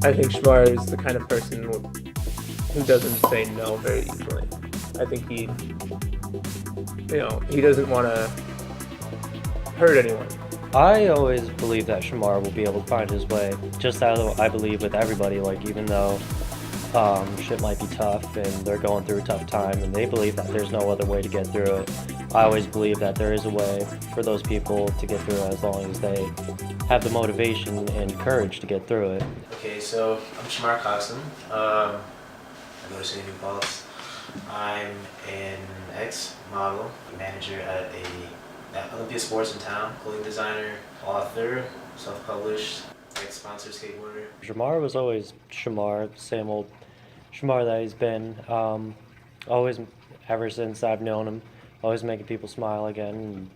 I think Shamar is the kind of person who doesn't say no very easily. I think he doesn't want to hurt anyone. I always believe that Shamar will be able to find his way, just as I believe with everybody, like even though shit might be tough and they're going through a tough time and they believe that there's no other way to get through it, I always believe that there is a way for those people to get through it as long as they have the motivation and courage to get through it. Okay, so I'm Shamar Coxum. I go to City New Paltz. I'm an ex-model, manager at Olympia Sports in town, clothing designer, author, self-published, ex-sponsor skateboarder. Shamar was always Shamar, same old Shamar that he's been. Always, ever since I've known him, always making people smile again. And,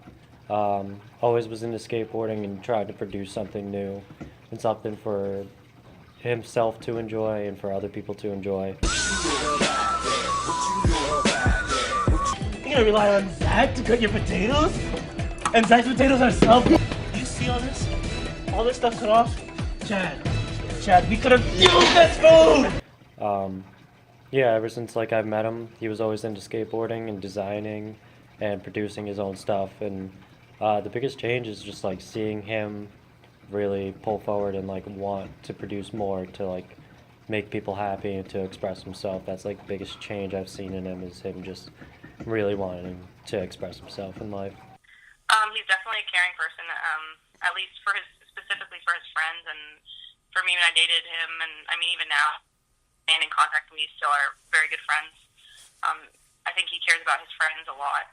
always was into skateboarding and tried to produce something new and something for himself to enjoy and for other people to enjoy. You're gonna rely on Zach to cut your potatoes? And Zach's potatoes are self. You see all this? All this stuff cut off? Chad, we could have used this food! Yeah, ever since I've met him, he was always into skateboarding and designing and producing his own stuff. And the biggest change is just seeing him really pull forward and want to produce more to make people happy and to express himself. That's the biggest change I've seen in him, is him just really wanting to express himself in life. He's definitely a caring person, at least specifically for his friends, and for me when I dated him, and I mean even now, staying in contact with me, still are very good friends. I think he cares about his friends a lot.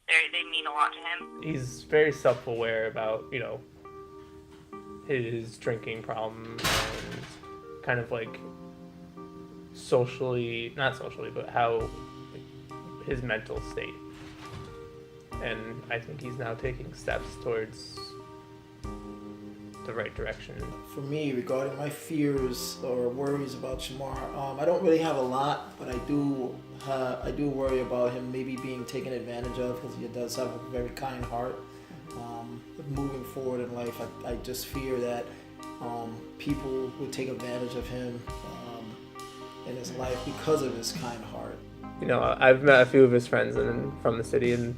They mean a lot to him. He's very self-aware about, his drinking problem and kind of not socially, but how his mental state. And I think he's now taking steps towards the right direction. For me, regarding my fears or worries about Shamar, I don't really have a lot, but I do worry about him maybe being taken advantage of, because he does have a very kind heart. Moving forward in life, I just fear that people will take advantage of him in his life because of his kind heart. I've met a few of his friends from the city, and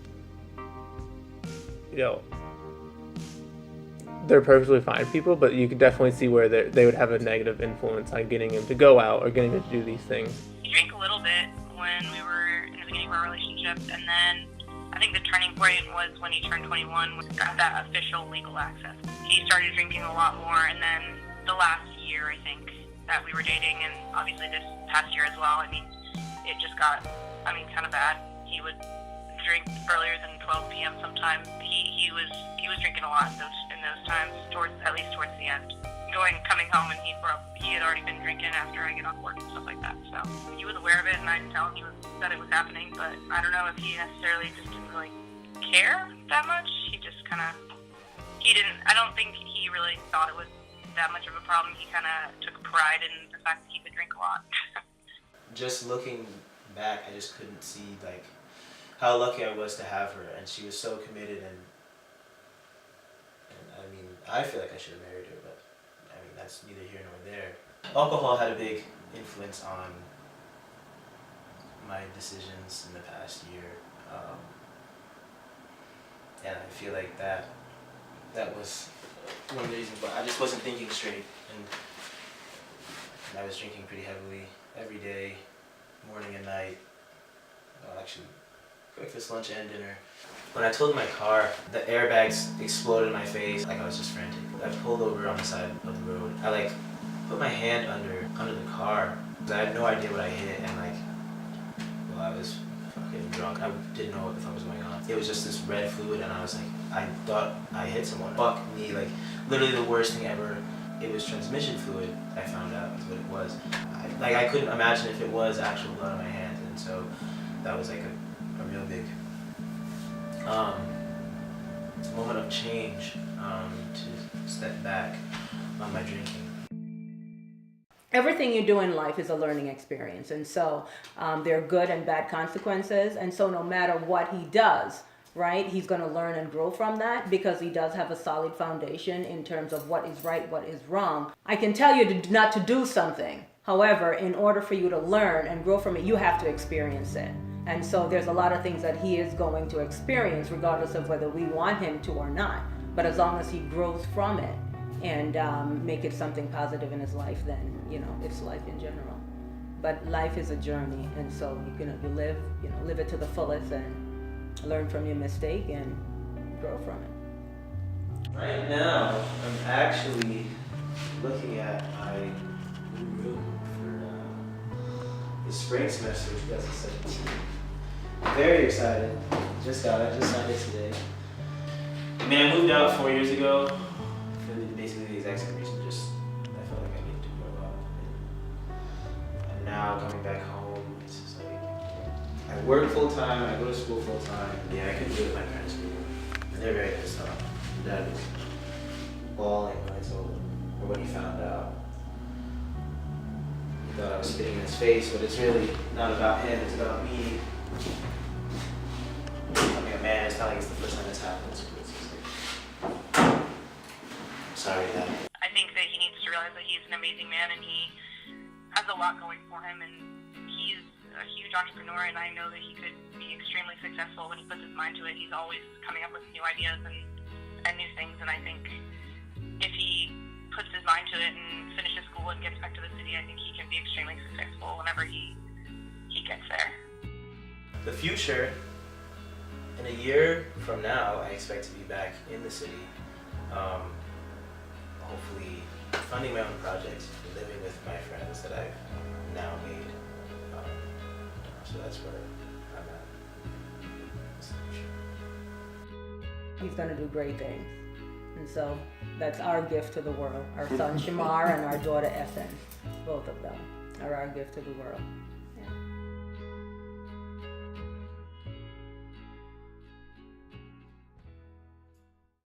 they're perfectly fine people, but you could definitely see where they would have a negative influence on getting him to go out or getting him to do these things. He drank a little bit when we were in the beginning of our relationship, and then I think the turning point was when he turned 21, got that official legal access. He started drinking a lot more, and then the last year, I think, that we were dating, and obviously this past year as well, it just got, kind of bad. He would drink earlier than 12 p.m. sometimes. He was drinking a lot in those times, at least towards the end. Coming home, and he had already been drinking after I get off work and stuff like that. So he was aware of it, and I didn't tell him that it was happening. But I don't know if he necessarily just didn't really care that much. He just I don't think he really thought it was that much of a problem. He kind of took pride in the fact that he could drink a lot. Just looking back, I just couldn't see how lucky I was to have her, and she was so committed, and I feel like I should have married her, but that's neither here nor there. Alcohol had a big influence on my decisions in the past year, and I feel like that was one of the reasons, but I just wasn't thinking straight, and I was drinking pretty heavily every day, morning and night. Actually, breakfast, lunch, and dinner. When I totaled my car, the airbags exploded in my face. I was just frantic. I pulled over on the side of the road. I put my hand under the car. I had no idea what I hit, and I was getting drunk. I didn't know what the fuck was going on. It was just this red fluid, and I was like, I thought I hit someone. Fuck me, like literally the worst thing ever. It was transmission fluid. I found out is what it was. I couldn't imagine if it was actual blood on my hands, and so that was like a real big moment of change to step back on my drinking. Everything you do in life is a learning experience, and so there are good and bad consequences, and so no matter what he does, right, he's going to learn and grow from that because he does have a solid foundation in terms of what is right, what is wrong. I can tell you not to do something. However, in order for you to learn and grow from it, you have to experience it. And so there's a lot of things that he is going to experience regardless of whether we want him to or not. But as long as he grows from it and make it something positive in his life, then, it's life in general. But life is a journey, and so you live it to the fullest and learn from your mistake and grow from it. Right now, I'm actually looking at my new room for the spring semester of 2017. Very excited. Just signed it today. I mean, I moved out 4 years ago for basically the exact same reason. I felt like I needed to grow up. And now coming back home, it's just like I work full time, I go to school full time. Yeah, I couldn't do it with my parents anymore. And they're very pissed off. Dad was bawling when I told him, or when he found out. He thought I was spitting in his face, but it's really not about him, it's about me. Becoming a man, it's not like it's the first time it's happened. So it's just like, sorry, Dad. I think that he needs to realize that he's an amazing man and he has a lot going for him, and he's a huge entrepreneur, and I know that he could be extremely successful when he puts his mind to it. He's always coming up with new ideas and new things, and I think if he puts his mind to it and finishes school and gets back to the city, I think he can be extremely successful whenever he gets there. The future, in a year from now, I expect to be back in the city, hopefully funding my own projects, living with my friends that I've now made. So that's where I'm at. That's the future. He's going to do great things. And so that's our gift to the world. Our son Shamar and our daughter Essence, both of them are our gift to the world.